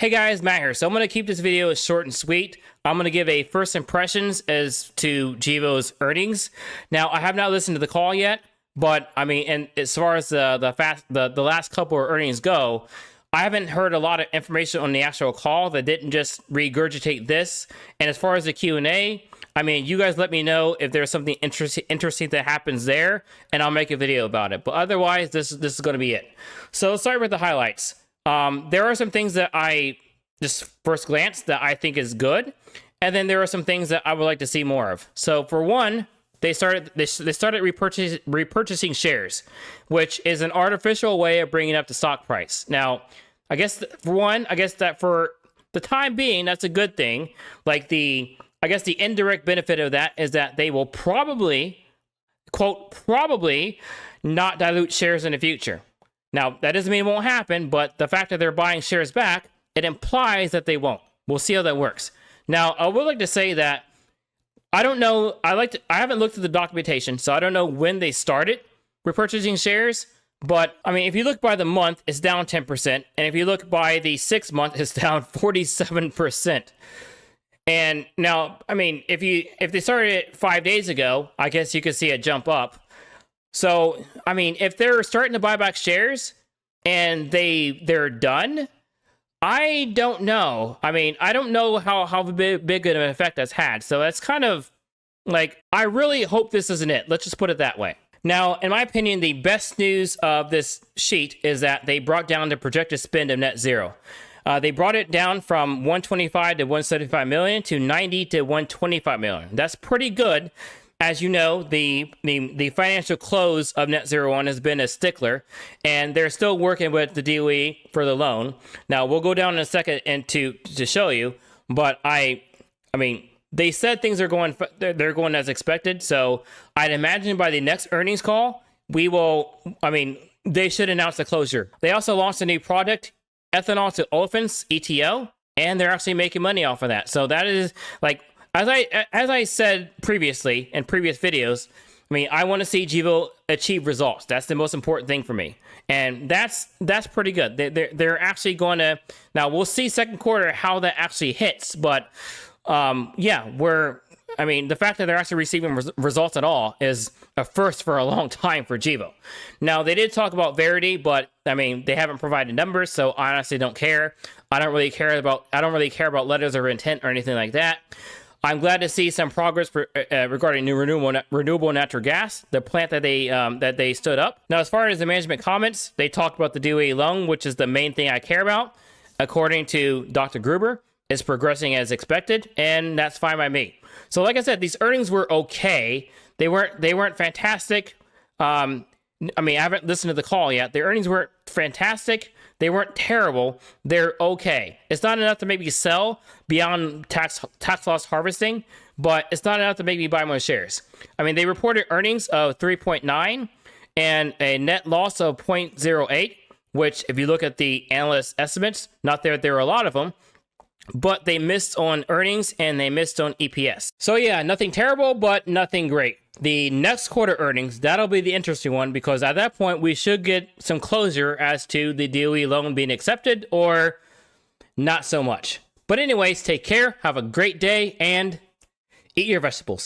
Hey guys, Matt here. So I'm going to keep this video short and sweet. I'm going to give a first impressions as to Gevo's earnings. Now, I have not listened to the call yet, but I mean, and as far as the last couple of earnings go, I haven't heard a lot of information on the actual call that didn't just regurgitate this. And as far as the Q&A, I mean, you guys let me know if there's something interesting that happens there, and I'll make a video about it. But otherwise, this is going to be it. So let's start with the highlights. There are some things that I just first glance that I think is good, and then there are some things that I would like to see more of. So for one, they started repurchasing shares, which is an artificial way of bringing up the stock price. Now, I guess for one, I guess that for the time being, that's a good thing. Like I guess the indirect benefit of that is that they will probably, quote, probably not dilute shares in the future. Now, that doesn't mean it won't happen, but the fact that they're buying shares back, it implies that they won't. We'll see how that works. Now, I would like to say that I don't know. I haven't looked at the documentation, so I don't know when they started repurchasing shares. But I mean, if you look by the month, it's down 10%, and if you look by the 6 month, it's down 47%. And now, I mean, if they started it 5 days ago, I guess you could see a jump up. So, I mean, if they're starting to buy back shares and they're done, I don't know. I mean, I don't know how big of an effect that's had. So that's kind of like, I really hope this isn't it. Let's just put it that way. Now, in my opinion, the best news of this sheet is that they brought down the projected spend of net zero. They brought it down from 125 to 175 million to 90 to 125 million. That's pretty good. As you know, the financial close of Net Zero 1 has been a stickler, and they're still working with the DOE for the loan. Now, we'll go down in a second and to show you, but I mean, they said things are going as expected, so I'd imagine by the next earnings call, they should announce the closure. They also launched a new product, ethanol to olefins, ETO, and they're actually making money off of that. So that is like, as I said previously in previous videos, I mean, I want to see Gevo achieve results. That's the most important thing for me, and that's pretty good. They're actually going to, now we'll see second quarter how that actually hits, but yeah, I mean, the fact that they're actually receiving results at all is a first for a long time for Gevo. Now, they did talk about Verity, but I mean, they haven't provided numbers, so I honestly don't care. I don't really care about letters of intent or anything like that. I'm glad to see some progress regarding new renewable natural gas, the plant that they stood up. Now, as far as the management comments, they talked about the DOE loan, which is the main thing I care about. According to Dr. Gruber, it's progressing as expected, and that's fine by me. So, like I said, these earnings were okay. They weren't fantastic. I mean, I haven't listened to the call yet. The earnings weren't fantastic. They weren't terrible. They're okay. It's not enough to make me sell beyond tax loss harvesting, but it's not enough to make me buy more shares. I mean, they reported earnings of 3.9 and a net loss of 0.08, which, if you look at the analyst estimates, not there are a lot of them, but they missed on earnings and they missed on EPS. So yeah, nothing terrible, but nothing great. The next quarter earnings, that'll be the interesting one, because at that point, we should get some closure as to the DOE loan being accepted or not so much. But anyways, take care, have a great day, and eat your vegetables.